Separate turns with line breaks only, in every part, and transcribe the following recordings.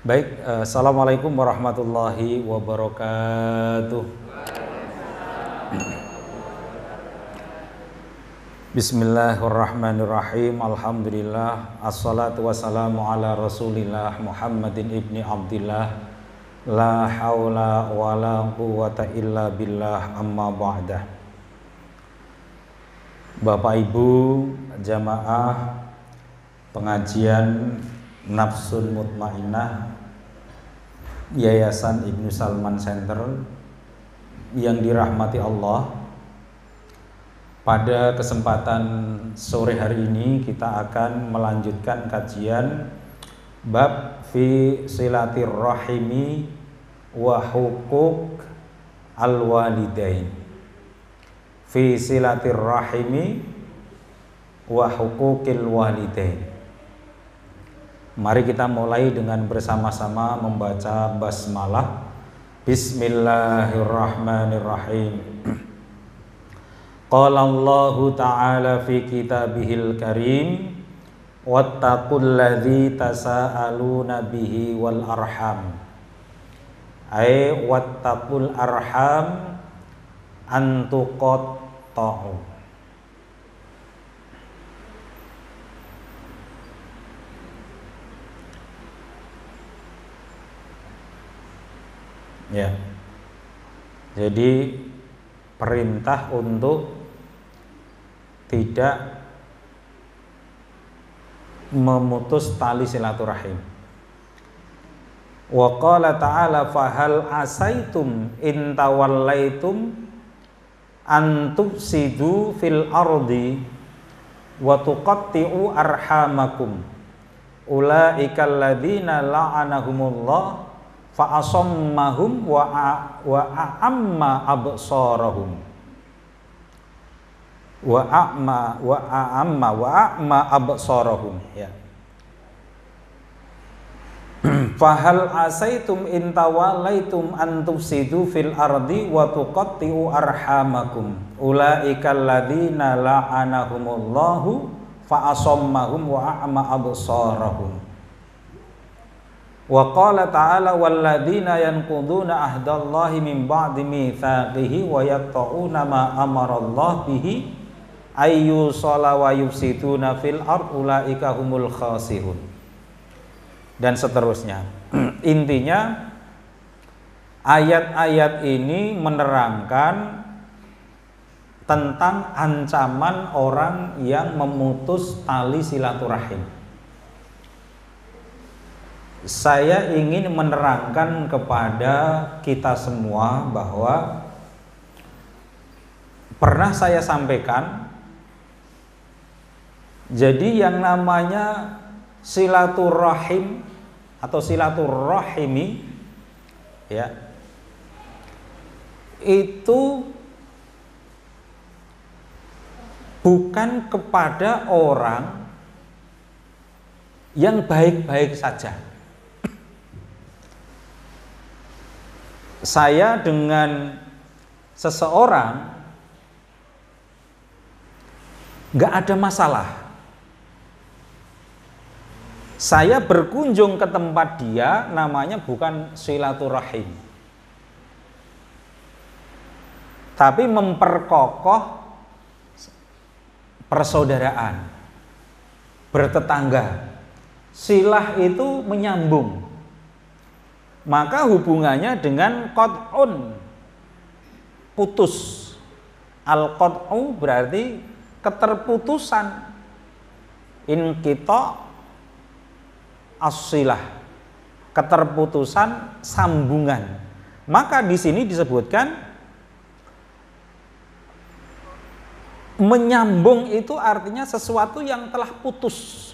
Baik, assalamualaikum warahmatullahi wabarakatuh. Bismillahirrahmanirrahim. Alhamdulillah, assalatu wassalamu ala rasulillah Muhammadin ibni Abdillah. La hawla wa la quwwata illa billah, amma ba'dah. Bapak Ibu jamaah pengajian Nafsun Mutmainnah Yayasan Ibnu Salman Center yang dirahmati Allah, pada kesempatan sore hari ini kita akan melanjutkan kajian bab fi silatirrahimi wa huquq al-walidain. Fi silatirrahimi wa huquqil walidain. Mari kita mulai dengan bersama-sama membaca basmalah. Bismillahirrahmanirrahim. Qala Allahu ta'ala fi kitabihil karim, wattaqul ladzi tasaaluna bihi wal arham. Ay wattaqul arham antuqatta'u. Ya. Jadi perintah untuk tidak memutus tali silaturahim. Wa qala ta'ala fahal asaitum in tawallaitum an tufsidu fil ardi wa tuqatti'u arhamakum ulaikal ladzina la'anahumullah fa asammahum wa a'amma absarahum wa a'ma absarahum. Ya. Fahal asaitum in tawallaitum an tufsidu fil ardi wa tuqatti'u arhamakum ulaikal ladzina la'anahumullahu fa asammahum wa a'ma absarahum. Wa qala ta'ala walladzina yanquduna ahdallahi min ba'di mitsaqihi wa yaqta'una ma amarallahu bihi ayyusala wa yufsiduna fil ard ulaika humul khasirun, dan seterusnya. Intinya ayat-ayat ini menerangkan tentang ancaman orang yang memutus tali silaturahim. Saya ingin menerangkan kepada kita semua bahwa pernah saya sampaikan, jadi yang namanya silaturahim atau silaturahimi, ya, itu bukan kepada orang yang baik-baik saja. Saya dengan seseorang nggak ada masalah. Saya berkunjung ke tempat dia, namanya bukan silaturahim, tapi memperkokoh persaudaraan, bertetangga. Silah itu menyambung, maka hubungannya dengan qat'un, putus. Al-qat'u berarti keterputusan, inqita' as-silah, keterputusan sambungan. Maka di sini disebutkan menyambung itu artinya sesuatu yang telah putus.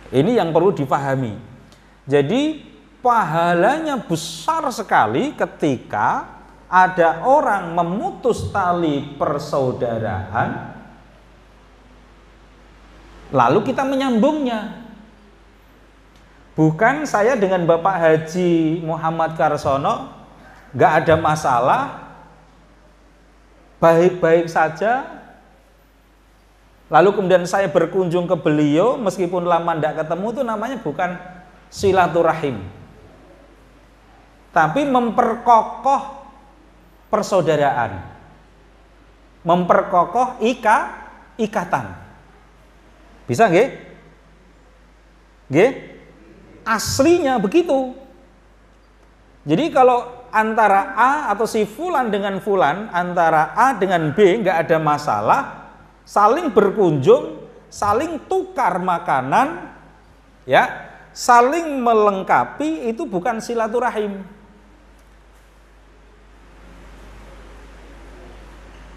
Ini yang perlu dipahami. Jadi pahalanya besar sekali ketika ada orang memutus tali persaudaraan lalu kita menyambungnya. Bukan saya dengan Bapak Haji Muhammad Karsono gak ada masalah, baik-baik saja, lalu kemudian saya berkunjung ke beliau meskipun lama tidak ketemu, itu namanya bukan silaturahim, tapi memperkokoh persaudaraan, memperkokoh ikatan. Bisa nggih? Nggih? Aslinya begitu. Jadi kalau antara A atau si fulan dengan fulan, antara A dengan B nggak ada masalah, saling berkunjung, saling tukar makanan, ya, saling melengkapi, itu bukan silaturahim.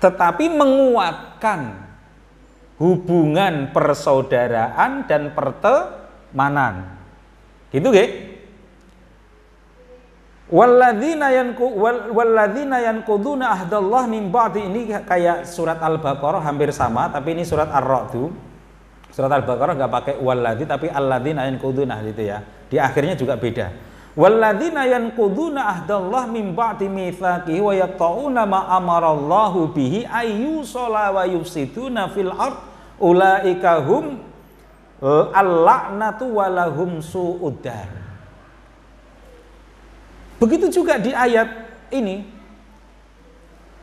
Tetapi menguatkan hubungan persaudaraan dan pertemanan. Gitu nggih? Walladzina yanquduna ahdallah min ba'di, ini kayak surat Al-Baqarah hampir sama, tapi ini surat Ar-Ra'd. Surat Al-Baqarah enggak pakai walladzi tapi alladzina yanquduna gitu ya. Di akhirnya juga beda. Walladzina yanquduna ahdallah min ba'di mitsaqihi wa yaqta'una ma amarallahu bihi ayyusala wa yufsiduna fil ard ulaika hum al-la'natu wa lahum su'uddar. Begitu juga di ayat ini.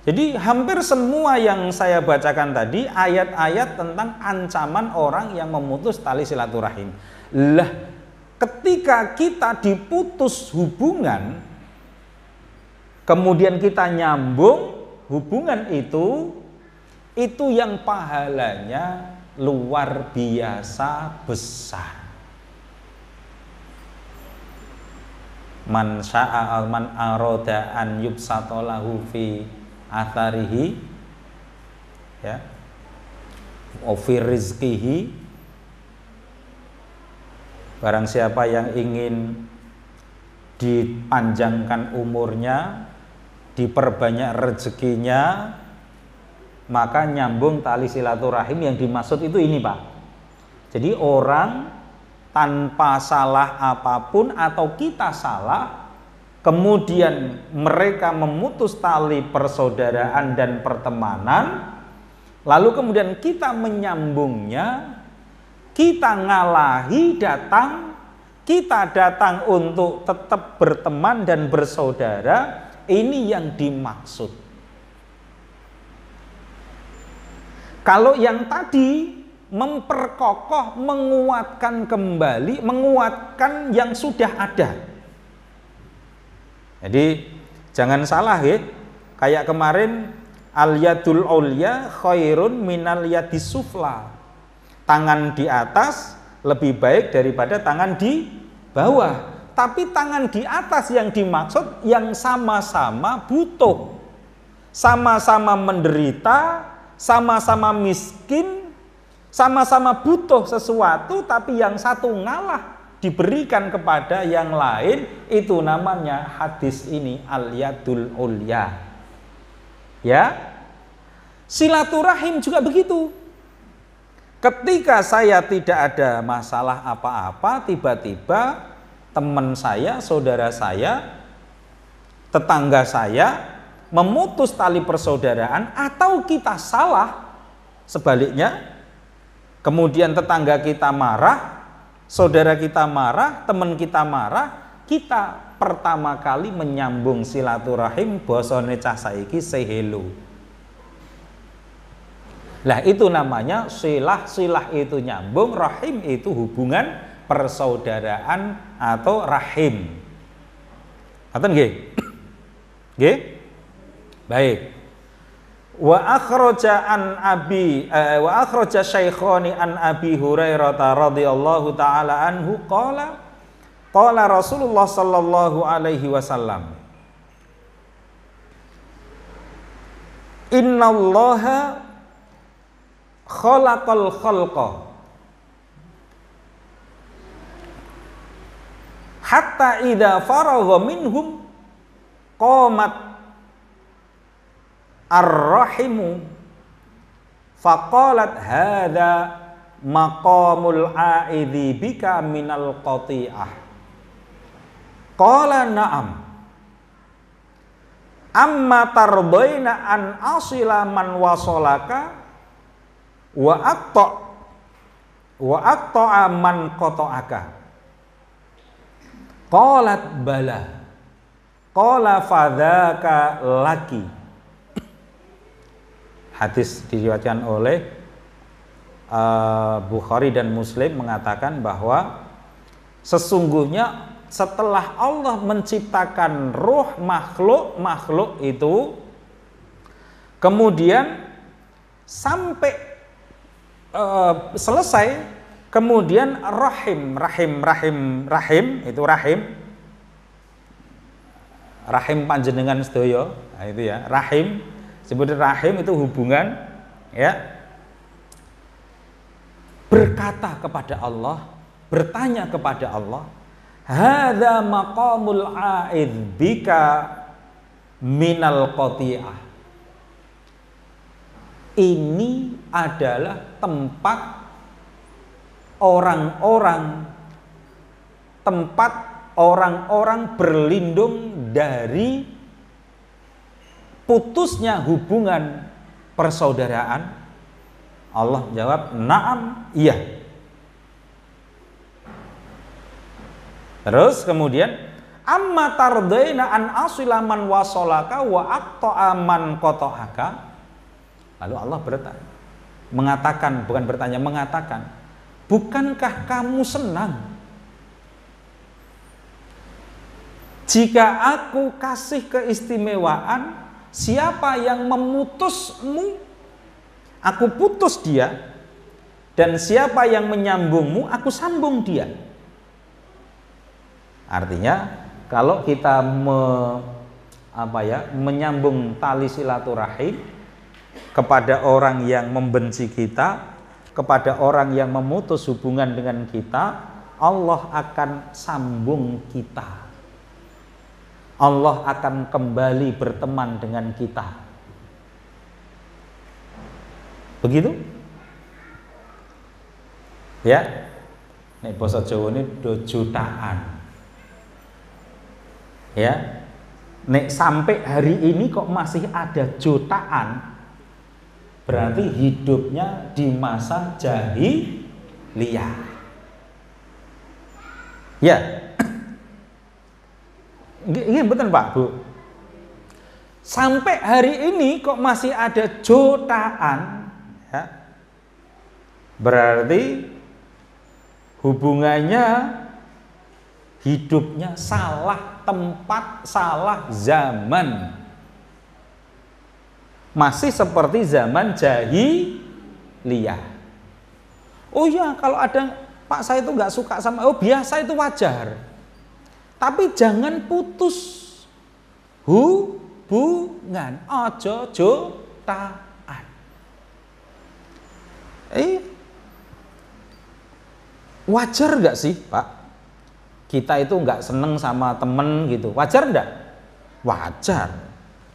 Jadi hampir semua yang saya bacakan tadi ayat-ayat tentang ancaman orang yang memutus tali silaturahim. Lah, ketika kita diputus hubungan, kemudian kita nyambung hubungan itu yang pahalanya luar biasa besar. Man sya'a man aroda an yubsatolahu fi atharihi, ya, fi rizqihi, barang siapa yang ingin dipanjangkan umurnya, diperbanyak rezekinya, maka nyambung tali silaturahim. Yang dimaksud itu ini, Pak. Jadi orang tanpa salah apapun atau kita salah, kemudian mereka memutus tali persaudaraan dan pertemanan, lalu kemudian kita menyambungnya, kita ngalahi datang, kita datang untuk tetap berteman dan bersaudara, ini yang dimaksud. Kalau yang tadi memperkokoh, menguatkan kembali, menguatkan yang sudah ada. Jadi jangan salah ya, kayak kemarin al-yadul ulya khairun minal yadis sufla. Tangan di atas lebih baik daripada tangan di bawah. Tapi tangan di atas yang dimaksud yang sama-sama butuh, sama-sama menderita, sama-sama miskin, sama-sama butuh sesuatu, tapi yang satu ngalah diberikan kepada yang lain, itu namanya hadis ini al-yadul ulya. Ya, silaturahim juga begitu. Ketika saya tidak ada masalah apa-apa, tiba-tiba teman saya, saudara saya, tetangga saya memutus tali persaudaraan, atau kita salah sebaliknya, kemudian tetangga kita marah, saudara kita marah, teman kita marah, kita pertama kali menyambung silaturahim, bosone cah saiki say hello. Lah itu namanya silah, silah itu nyambung, rahim itu hubungan persaudaraan atau rahim. Ngoten nggih? Nggih? Baik. Wa akhraja syaikhani an Abi Hurairah radhiyallahu taala anhu qala Rasulullah sallallahu alaihi wasallam, innallaha khalaqal khalqa hatta idza faragha minhum qamat ar-rahimu faqalat hadza maqamul a'idhi bika minal qati'ah. Qala na'am amma tardaina an asila man wasolaka wa aqta'a man qata'aka. Qalat bala. Qala fadzaka laki. Hadis diriwayatkan oleh Bukhari dan Muslim mengatakan bahwa sesungguhnya setelah Allah menciptakan roh makhluk itu, kemudian sampai selesai, kemudian rahim itu rahim panjenengan sedaya, nah itu ya, rahim, sebenarnya rahim itu hubungan, ya, berkata kepada Allah, bertanya kepada Allah, hadza maqamul a'id bika minal qati'ah. Ini adalah tempat orang-orang berlindung dari putusnya hubungan persaudaraan. Allah jawab, na'am, iya. Terus kemudian, amma tardaina an asila man wasolaka wa aqta'a man qata'aka. Lalu Allah mengatakan, bukankah kamu senang jika aku kasih keistimewaan siapa yang memutusmu, aku putus dia, dan siapa yang menyambungmu, aku sambung dia. Artinya kalau kita menyambung tali silaturahim kepada orang yang membenci kita, kepada orang yang memutus hubungan dengan kita, Allah akan sambung kita. Allah akan kembali berteman dengan kita. Begitu? Ya. Nek basa Jawa ini do jutaan. Ya. Nek sampai hari ini kok masih ada jutaan, berarti hidupnya di masa jahiliyah. Ya. Ini betul Pak Bu. Sampai hari ini kok masih ada jutaan, ya, berarti hubungannya, hidupnya salah tempat, salah zaman. Masih seperti zaman jahiliyah. Oh ya, kalau ada Pak saya itu nggak suka sama, oh biasa, itu wajar. Tapi jangan putus hubungan, ojo jotaan. Wajar nggak sih Pak? Kita itu nggak seneng sama temen gitu, wajar nggak? Wajar.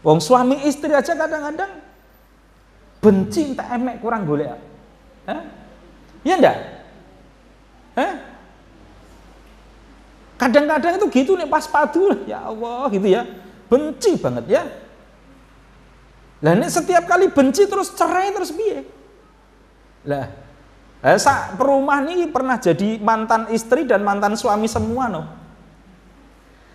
Wong suami istri aja kadang-kadang benci, tak emek, kurang golek. Ya ndak? Kadang-kadang itu gitu nih, pas padu, ya Allah gitu ya, benci banget ya. Lah nek setiap kali benci terus cerai terus piye? Lah, sak perumah ini pernah jadi mantan istri dan mantan suami semua no.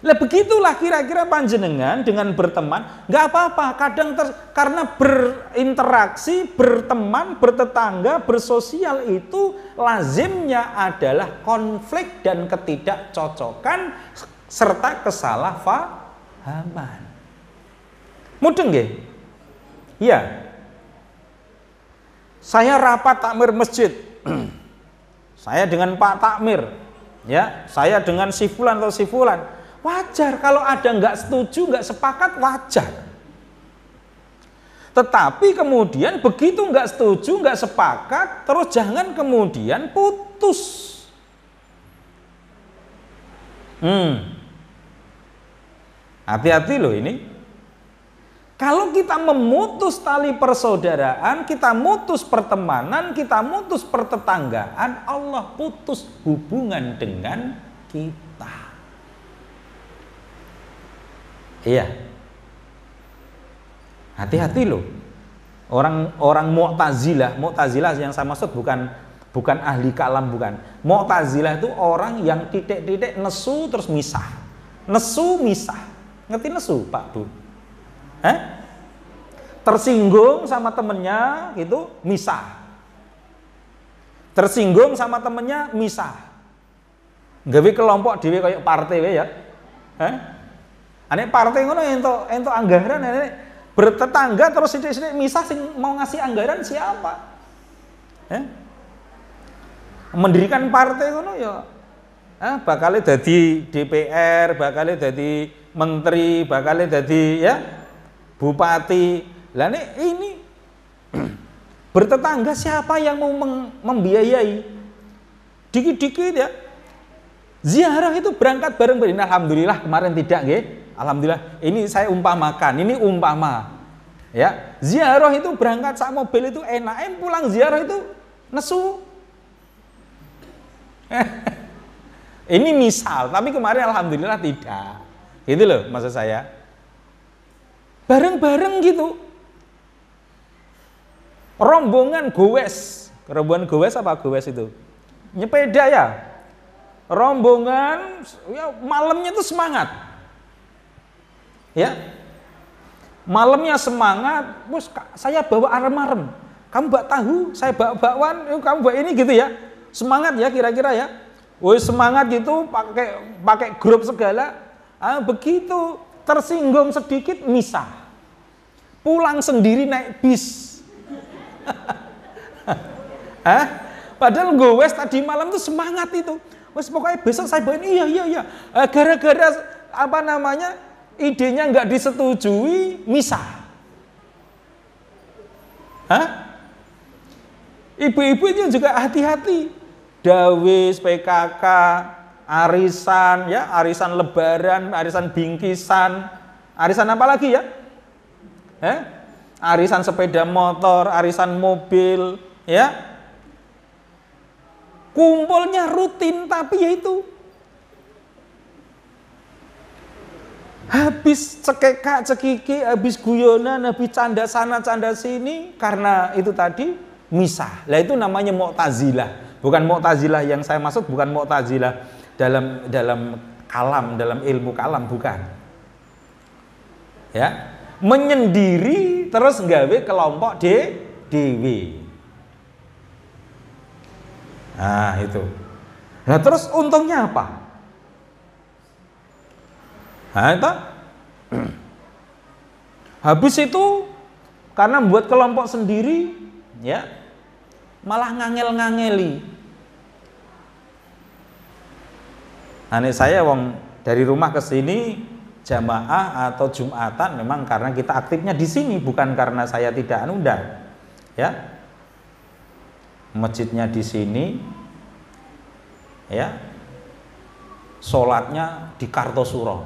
Lah begitulah kira-kira panjenengan dengan berteman, nggak apa-apa. Kadang karena berinteraksi, berteman, bertetangga, bersosial itu lazimnya adalah konflik dan ketidakcocokan serta kesalahpahaman. Mudeng nggih? Iya. Saya rapat takmir masjid. Saya dengan Pak Takmir, ya, saya dengan si fulan atau si fulan. Wajar kalau ada nggak setuju, nggak sepakat, wajar. Tetapi kemudian begitu nggak setuju, nggak sepakat, terus jangan kemudian putus. Hati-hati loh ini. Kalau kita memutus tali persaudaraan, kita mutus pertemanan, kita mutus pertetanggaan, Allah putus hubungan dengan kita. Iya. Hati-hati loh. Orang Mu'tazilah yang saya maksud bukan ahli kalam, bukan. Mu'tazilah itu orang yang titik-titik nesu terus misah. Nesu misah. Ngerti nesu, Pak Bu? Tersinggung sama temennya gitu misah. Tersinggung sama temennya misah. Gawe kelompok dhewe kayak partai ya. Ane partai ngono entuk anggaran bertetangga terus sithik-sithik misah, sing mau ngasih anggaran siapa? Mendirikan partai ngono ya. Bakal dadi DPR, bakal dadi menteri, bakal dadi ya bupati. Lah ini bertetangga siapa yang mau membiayai? Dikit-dikit ya. Ziarah itu berangkat bareng-bareng. Alhamdulillah kemarin tidak nggih. Alhamdulillah. Ini saya umpamakan, ini umpama. Ya, ziarah itu berangkat sak mobil itu enak, pulang ziarah itu nesu. Ini misal, tapi kemarin alhamdulillah tidak. Gitu loh maksud saya. Bareng-bareng gitu. Rombongan gowes apa gowes itu? Nyepeda ya. Rombongan ya malamnya itu semangat. Ya. Malamnya semangat, bos saya bawa arem-arem. Kamu bawa tahu, saya bawa bakwan, kamu bawa ini gitu ya. Semangat ya kira-kira ya. Woi semangat gitu pakai grup segala. Begitu tersinggung sedikit misah. Pulang sendiri naik bis. Padahal gowes tadi malam tuh semangat itu. Wes pokoknya besok saya bawain iya. Gara-gara apa namanya idenya nggak disetujui misah. Ibu-ibu itu juga hati-hati. Dawis, PKK, arisan ya, arisan lebaran, arisan bingkisan, arisan apa lagi ya? Arisan sepeda motor, arisan mobil, ya. Kumpulnya rutin, tapi ya itu habis cekekak cekiki, habis guyonan, habis canda sana canda sini, karena itu tadi misah. Lah itu namanya Mu'tazilah. Bukan Mu'tazilah yang saya maksud, bukan Mu'tazilah dalam kalam, dalam ilmu kalam, bukan. Ya. Menyendiri terus nggawe kelompok dewi. Nah itu. Nah terus untungnya apa? Nah itu habis itu karena membuat kelompok sendiri ya malah ngangel-ngangeli. Nah ini saya dari rumah ke sini jamaah atau Jumatan memang karena kita aktifnya di sini, bukan karena saya tidak undang. Ya. Masjidnya di sini. Ya. Salatnya di Kartosuro.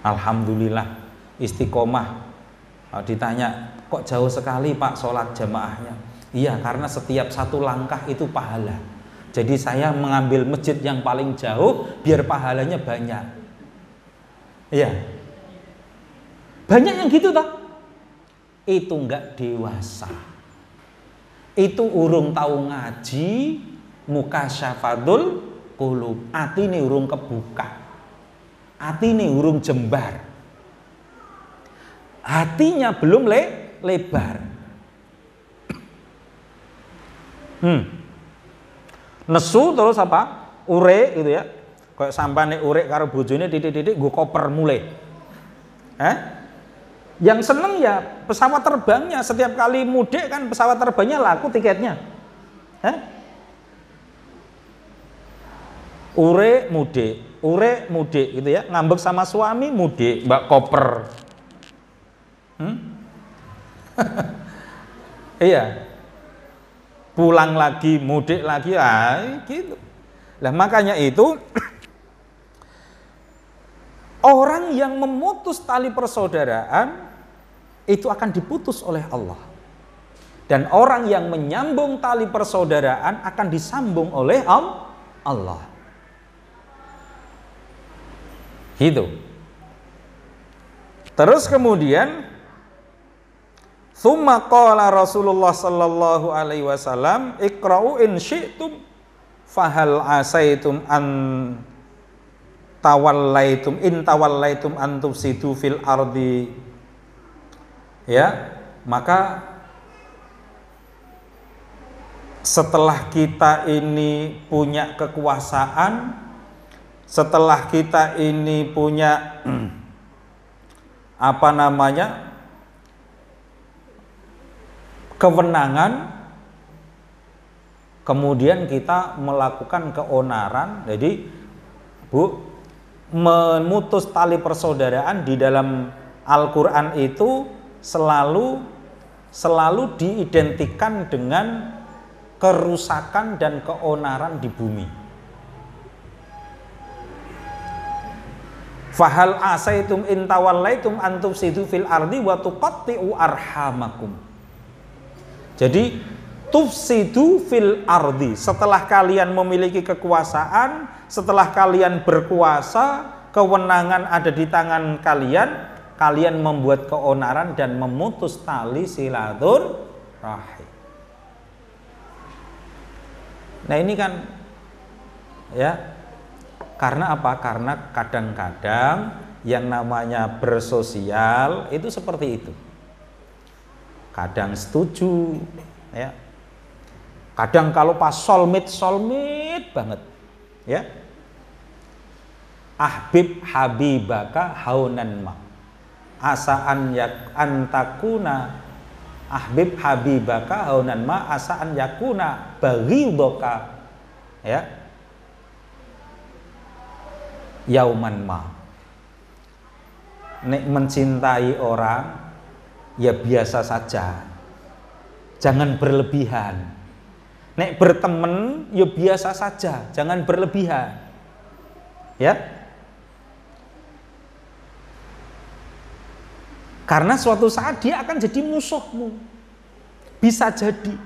Alhamdulillah istiqomah. Ditanya, kok jauh sekali Pak salat jamaahnya? Iya, karena setiap satu langkah itu pahala. Jadi saya mengambil masjid yang paling jauh biar pahalanya banyak. Iya. Banyak yang gitu toh. Itu enggak dewasa. Itu urung tahu ngaji, mukasyafatul qulub. Atine urung kebuka. Atine urung jembar. Hatinya belum lebar. Nesu terus apa? Ure gitu ya. Kayak sampane ure karo bojone titik-titik nggo koper mulai. Yang seneng ya pesawat terbangnya, setiap kali mudik kan pesawat terbangnya laku tiketnya. Ure mudik gitu ya. Ngambek sama suami mudik, mbak koper. Iya. Pulang lagi, mudik lagi, gitu. Lah makanya itu orang yang memutus tali persaudaraan itu akan diputus oleh Allah. Dan orang yang menyambung tali persaudaraan akan disambung oleh Allah. Gitu. Terus kemudian Tsumma qala Rasulullah sallallahu alaihi wasallam, "Iqra'u in syi'tum fahal asaitum an tawallaitum an tufsidu fil ardi." Ya, maka setelah kita ini punya kekuasaan, setelah kita ini punya kewenangan, kemudian kita melakukan keonaran. Jadi Bu, memutus tali persaudaraan di dalam Al-Quran itu selalu diidentikan dengan kerusakan dan keonaran di bumi. Fahal asaitum in tawallaitum an tufsidu fil ardi wa tuqatti'u arhamakum. Jadi tufsidu fil ardi, setelah kalian memiliki kekuasaan, setelah kalian berkuasa, kewenangan ada di tangan kalian, kalian membuat keonaran dan memutus tali silaturahim. Nah ini kan ya, karena apa? Karena kadang-kadang yang namanya bersosial itu seperti itu. Kadang setuju, ya. Kadang kalau pas solmit banget, ya. Ahbib habibaka haunan ma, asaan yak antakuna, ahbib habibaka haunan ma, asaan yakuna baghidoka, ya. Yauman ma. Nek mencintai orang ya biasa saja, jangan berlebihan. Nek berteman ya biasa saja, jangan berlebihan. Ya, karena suatu saat dia akan jadi musuhmu. Bisa jadi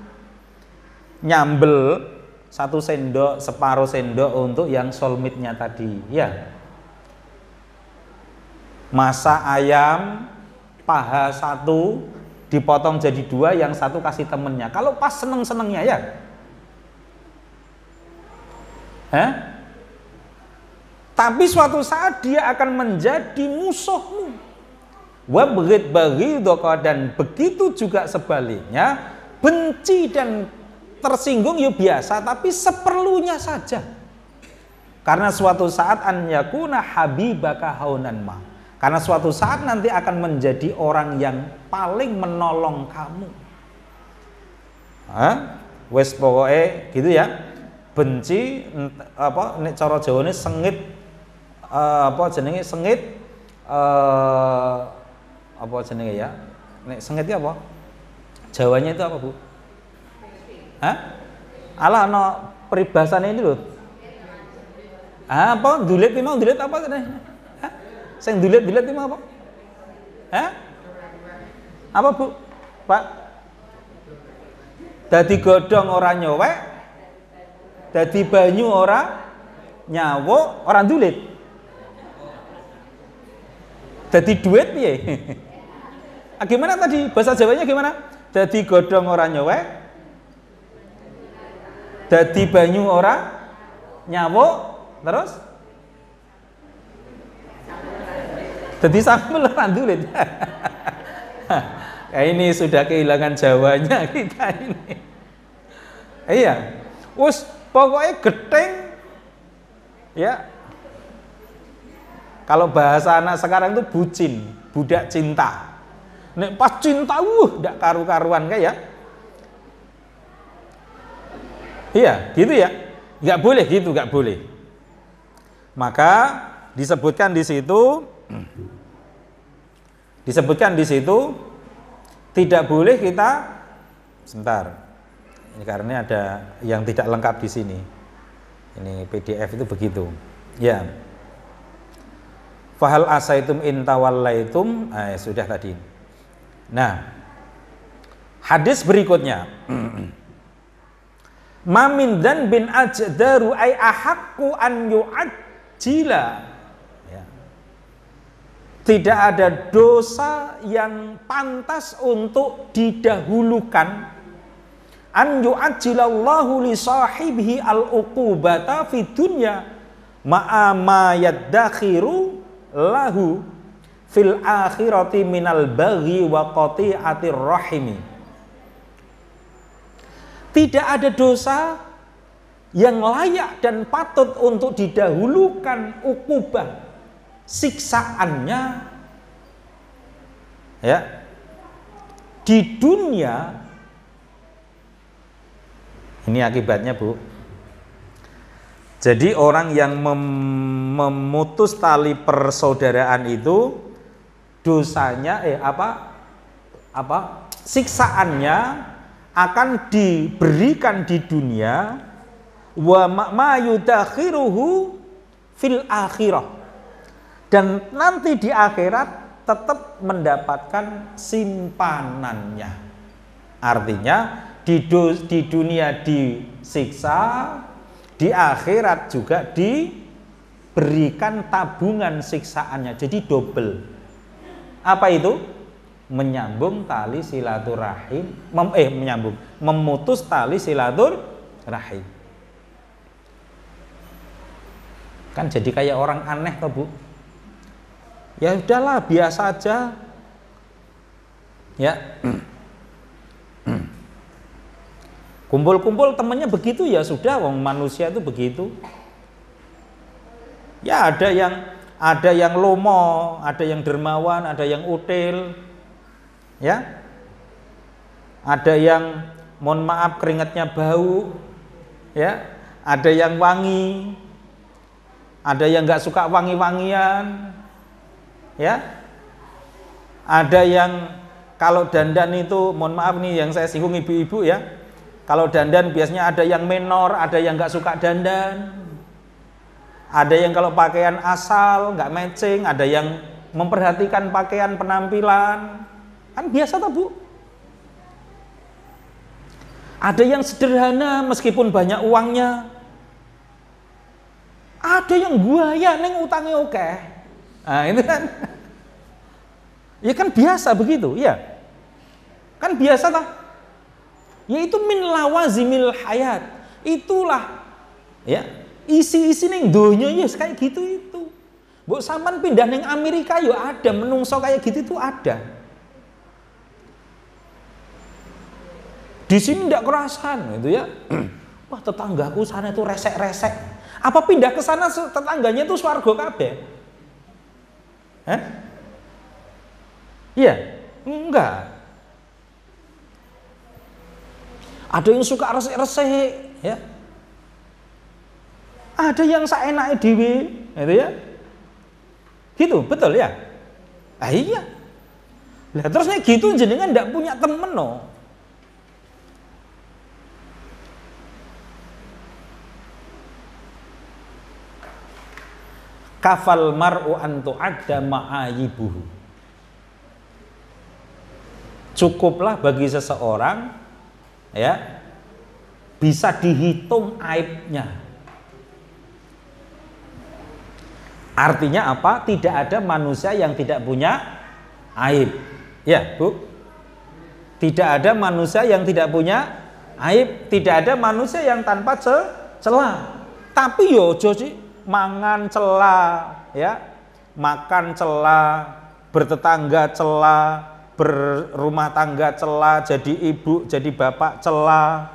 nyambel satu sendok, separuh sendok untuk yang soulmate-nya tadi. Ya, masak ayam paha satu dipotong jadi dua, yang satu kasih temennya. Kalau pas seneng-senengnya ya, tapi suatu saat dia akan menjadi musuhmu. Wa baghidaka, dan begitu juga sebaliknya, benci dan tersinggung ya biasa, tapi seperlunya saja. Karena suatu saat an yakuna habibaka haunan ma, karena suatu saat nanti akan menjadi orang yang paling menolong kamu. Wes pokoknya gitu ya. Benci apa nek cara Jawane sengit, apa jenenge sengit, apa jenenge ya? Nek sengit itu apa? Jawanya itu apa, Bu? Ala no peribahasane ini loh. Apa dulit mau dulit apa jenenge? Sing dulit-dulit itu apa? Apa, Bu? Pak? Dadi godhong ora nyowek, dadi banyu ora nyawuk, ora dulit. Dadi duit piye? Gimana tadi? Bahasa Jawanya gimana? Dadi godhong ora nyowek, dadi banyu ora nyawuk, terus jadi sambel randulit. Ini sudah kehilangan Jawanya kita ini. Iya. Wes pokoknya geteng ya. Kalau bahasa anak sekarang itu bucin, budak cinta. Nek pas cinta ndak karu-karuan kayak. Iya, gitu ya. Enggak boleh gitu, enggak boleh. Maka disebutkan di situ tidak boleh kita, sebentar, ini karena ada yang tidak lengkap di sini. Ini PDF itu begitu. Ya. Fahal asaitum in tawallaitum, sudah tadi. Nah, hadis berikutnya. Mamin dan bin ajdaru ay ahakku an yu'ajjila. Ya. Tidak ada dosa yang pantas untuk didahulukan an yu'ajjilallahu li sahibihi al-uqubata fid dunya ma'a ma yaddakhiru lahu fil akhirati minal baghi wa qati'atir rahimi. Tidak ada dosa yang layak dan patut untuk didahulukan ukubah siksaannya ya di dunia. Ini akibatnya, Bu. Jadi orang yang memutus tali persaudaraan itu dosanya siksaannya akan diberikan di dunia wa ma yudakhiruhu fil akhirah. Dan nanti di akhirat tetap mendapatkan simpanannya. Artinya di dunia disiksa, di akhirat juga diberikan tabungan siksaannya. Jadi double. Apa itu? Menyambung tali silaturahim, memutus tali silaturahim. Kan jadi kayak orang aneh toh, Bu. Ya udahlah, biasa aja. Ya. Kumpul-kumpul temennya begitu, ya sudah, wong manusia itu begitu. Ya ada yang lomo, ada yang dermawan, ada yang util. Ya. Ada yang mohon maaf keringatnya bau. Ya. Ada yang wangi. Ada yang enggak suka wangi-wangian. Ya, ada yang kalau dandan itu, mohon maaf nih yang saya singgung ibu-ibu ya, kalau dandan biasanya ada yang menor, ada yang nggak suka dandan, ada yang kalau pakaian asal nggak matching, ada yang memperhatikan pakaian penampilan, kan biasa toh, Bu. Ada yang sederhana meskipun banyak uangnya, ada yang buaya neng utangnya oke. Nah, itu kan, ya kan biasa begitu, ya, kan biasa lah. Yaitu min lawazimil hayat, itulah, ya, isi-isi neng donya ya kayak gitu itu. Mbok sampean pindah neng Amerika ya ada menungso kayak gitu itu ada. Di sini ndak kerasan, gitu ya. Wah tetanggaku sana itu resek-resek. Apa pindah ke sana tetangganya itu swarga kabeh? Iya, enggak. Ada yang suka resik-resik, ya. Ada yang saenake dhewe, gitu ya. Gitu, betul ya? Ah iya. Lah terus nek gitu jenengan ndak punya temen no. Kafal mar'u an tu'adda ma'ayibuhu. Cukuplah bagi seseorang ya bisa dihitung aibnya. Artinya apa? Tidak ada manusia yang tidak punya aib. Ya, Bu. Tidak ada manusia yang tidak punya aib, tidak ada manusia yang tanpa celah. Tapi yo ojo mangan celah, ya, makan celah, bertetangga celah, berumah tangga celah, jadi ibu, jadi bapak celah,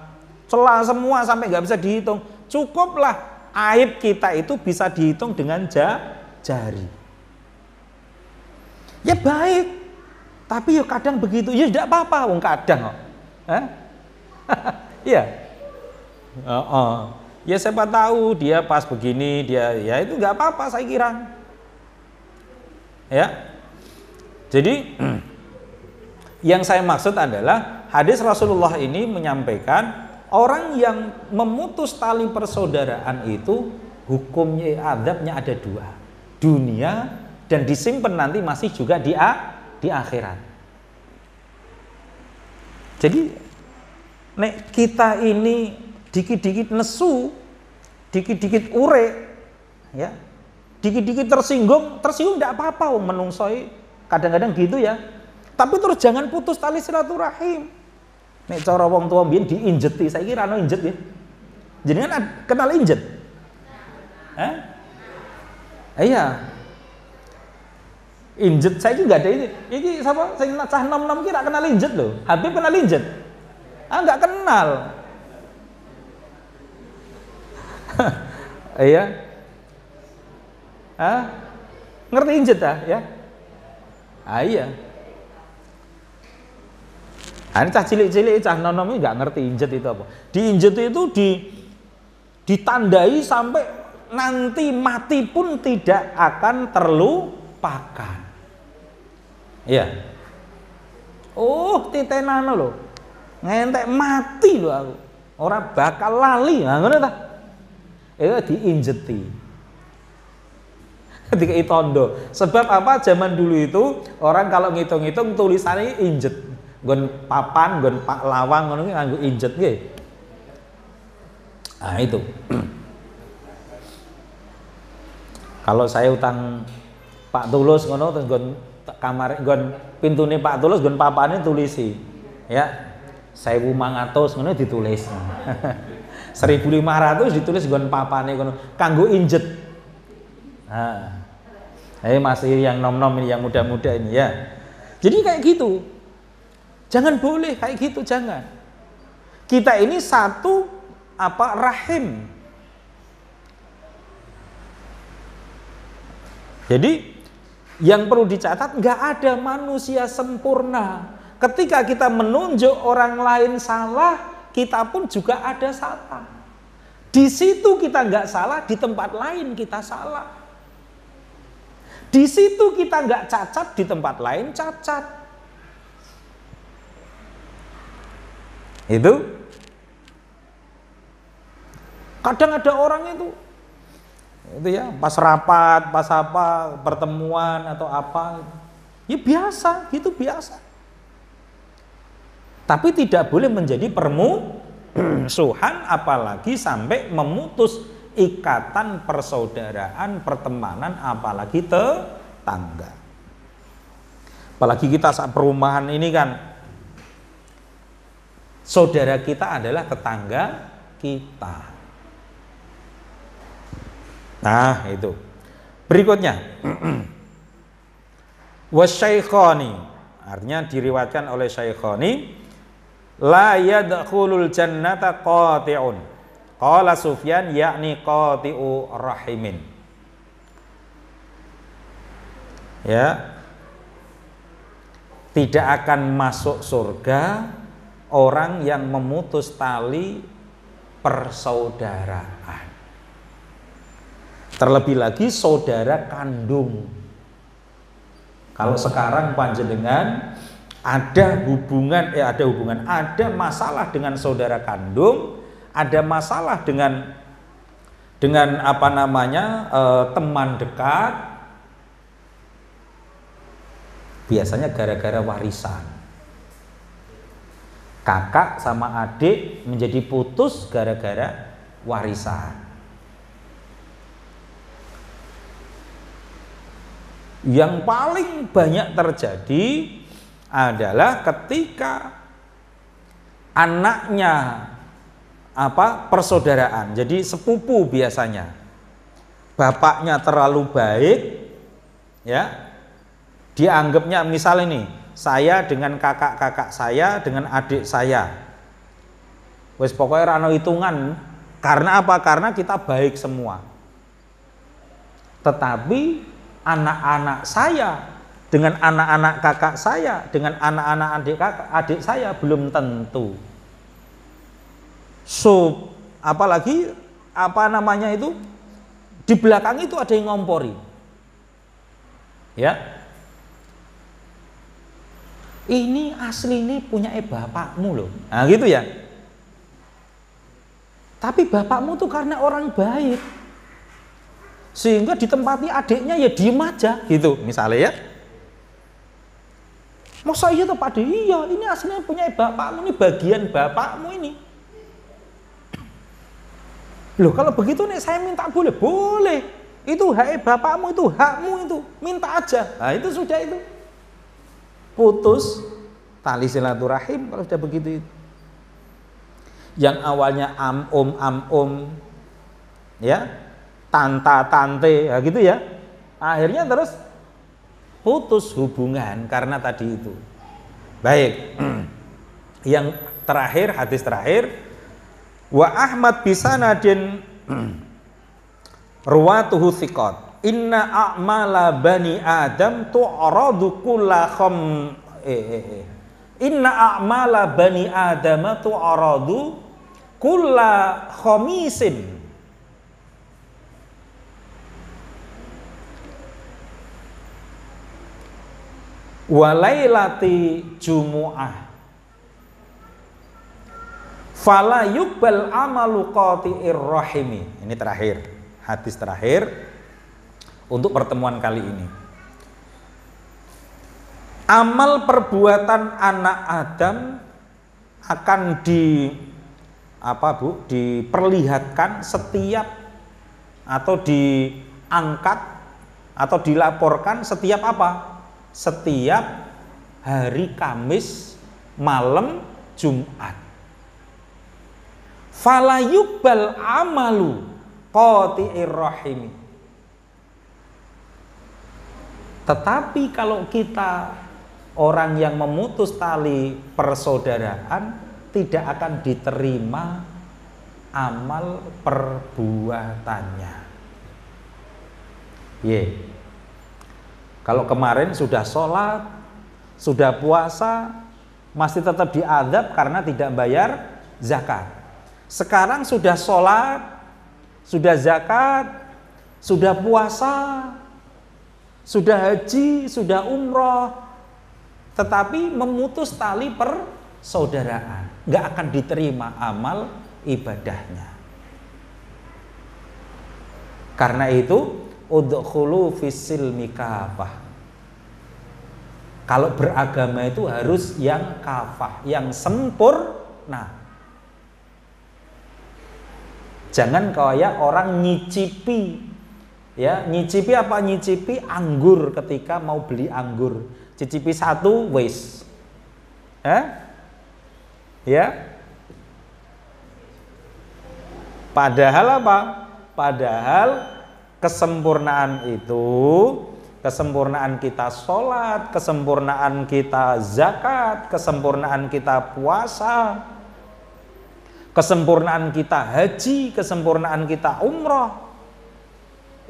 celah semua sampai nggak bisa dihitung. Cukuplah aib kita itu bisa dihitung dengan jari. Ya baik, tapi ya kadang begitu, ya tidak apa-apa, wong kadang kok. Iya. Ya siapa tahu dia pas begini, dia ya itu nggak apa-apa saya kira. Ya. Jadi yang saya maksud adalah hadis Rasulullah ini menyampaikan orang yang memutus tali persaudaraan itu hukumnya, adabnya ada dua, dunia dan disimpan nanti masih juga di akhirat. Jadi nek kita ini dikit-dikit nesu, dikit-dikit ure, ya, dikit-dikit tersinggung tidak apa-apa, wong menungsoi kadang-kadang gitu ya. Tapi terus jangan putus tali silaturahim. Nek cara wong tua mbiyen diinjeti, saiki ra ono injet ya. Jenengan kenal injet? Hah? Iya. Injet saiki enggak ada ini. Iki sapa sing cah nom-nom ki ra kenal injet lho. Habib kenal injet? Ah enggak kenal. Iya. Hah? Ngerti injet ah ya? Ah iya. Ini cah cilik-cilik, cah nom-nom ini nggak ngerti injet itu apa. Diinjet itu ditandai sampai nanti mati pun tidak akan terlupakan. Iya. Oh, titenano loh. Ngentek mati loh aku. Orang bakal lali, ngono ta? Itu diinjeti. Ketika itondo. Sebab apa? Zaman dulu itu orang kalau ngitung-ngitung tulisannya injet. Gon papan, gon pak lawang ngono ki nganggo injet nggih. Nah, itu. Kalau saya utang Pak Tulus ngono terus gon kamar gon pintune Pak Tulus gon papane tulisi. Ya. 1.500 ngono ditulis. 1.500 ditulis gon papane ngono kanggo injet. Nah. Masih yang nom-nom ini, yang muda-muda ini ya. Jadi kayak gitu. Jangan boleh kayak gitu, jangan. Kita ini satu rahim. Jadi yang perlu dicatat, nggak ada manusia sempurna. Ketika kita menunjuk orang lain salah, kita pun juga ada salah. Di situ kita nggak salah, di tempat lain kita salah. Di situ kita nggak cacat, di tempat lain cacat. Itu kadang ada orang itu ya pas rapat, pas apa pertemuan atau apa, ya biasa, gitu biasa. Tapi tidak boleh menjadi permusuhan, apalagi sampai memutus ikatan persaudaraan, pertemanan, apalagi tetangga. Apalagi kita saat perumahan ini kan, saudara kita adalah tetangga kita. Nah, itu. Berikutnya. Wasyaikhani, artinya diriwayatkan oleh Syaikhani, la yadkhulul jannata qati'un. Qala Sufyan yakni qati'u rahimin. Ya. Tidak akan masuk surga orang yang memutus tali persaudaraan. Terlebih lagi saudara kandung. Kalau sekarang panjenengan ada masalah dengan saudara kandung, ada masalah dengan teman dekat, biasanya gara-gara warisan. Kakak sama adik menjadi putus gara-gara warisan. Yang paling banyak terjadi adalah ketika anaknya persaudaraan, jadi sepupu biasanya. Bapaknya terlalu baik, ya. Dianggapnya misal ini, saya dengan kakak-kakak saya dengan adik saya, wes pokoknya rano hitungan. Karena apa? Karena kita baik semua. Tetapi anak-anak saya dengan anak-anak kakak saya dengan anak-anak adik saya belum tentu. So, apalagi di belakang itu ada yang ngompori, ya. Ini asli ini punya bapakmu loh. Nah gitu ya. Tapi bapakmu tuh karena orang baik, sehingga ditempati adiknya ya diem aja gitu misalnya ya. Masa iya tuh Pak De? Iya, ini aslinya punya bapakmu, ini bagian bapakmu ini. Loh kalau begitu nih saya minta boleh. Itu hak bapakmu, itu hakmu, itu minta aja. Nah, itu sudah itu. Putus tali silaturahim kalau sudah begitu itu. Yang awalnya am-om, ya, tante, ya gitu ya. Akhirnya terus putus hubungan karena tadi itu. Baik. Yang terakhir, hadis terakhir, wa Ahmad bisanadin ruwatuhu thiqat. Inna a'mala bani Adam tu'radu kulla Inna a'mala bani Adam tu'radu kulla khamisin. Wa lailati jumu'ah. Fala yuqbal amalu qati'ir rahimi. Ini terakhir, hadis terakhir untuk pertemuan kali ini. Amal perbuatan anak Adam akan diperlihatkan setiap atau diangkat atau dilaporkan setiap apa? Setiap hari Kamis malam Jumat. Fala yuqbal amalu qati'ir rahimi. Tetapi kalau kita orang yang memutus tali persaudaraan, tidak akan diterima amal perbuatannya. Kalau kemarin sudah sholat, sudah puasa, masih tetap diazab karena tidak bayar zakat. Sekarang sudah sholat, sudah zakat, sudah puasa, sudah haji, sudah umroh, tetapi memutus tali persaudaraan, nggak akan diterima amal ibadahnya. Karena itu, udkhulu fis-silmi kafah. Kalau beragama itu harus yang kafah, yang sempurna. Jangan kayak orang nyicipi, ya, nyicipi apa? Nyicipi anggur ketika mau beli anggur. Cicipi satu, wis. Ya. Padahal apa? Padahal kesempurnaan itu, kesempurnaan kita sholat, kesempurnaan kita zakat, kesempurnaan kita puasa, kesempurnaan kita haji, kesempurnaan kita umroh,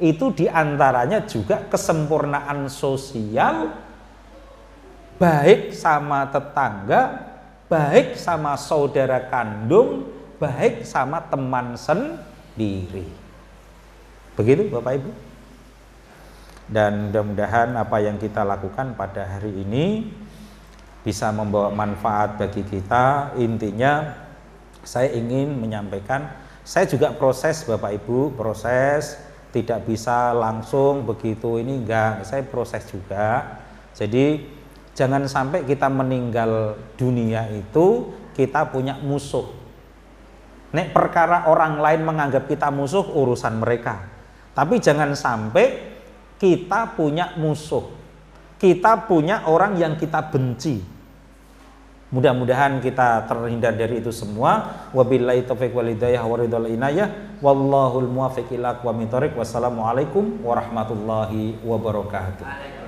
itu diantaranya juga kesempurnaan sosial, baik sama tetangga, baik sama saudara kandung, baik sama teman sendiri. Begitu Bapak Ibu. Dan mudah-mudahan apa yang kita lakukan pada hari ini bisa membawa manfaat bagi kita. Intinya saya ingin menyampaikan, saya juga proses Bapak Ibu, proses, tidak bisa langsung begitu ini, enggak, saya proses juga. Jadi jangan sampai kita meninggal dunia itu kita punya musuh. Nek perkara orang lain menganggap kita musuh, urusan mereka. Tapi jangan sampai kita punya musuh, kita punya orang yang kita benci. Mudah-mudahan kita terhindar dari itu semua. Wabillahi taufiq wal hidayah wa ridwal inayah. Wallahul muwaffiq ila aqwamit thoriq. Wassalamualaikum warahmatullahi wabarakatuh.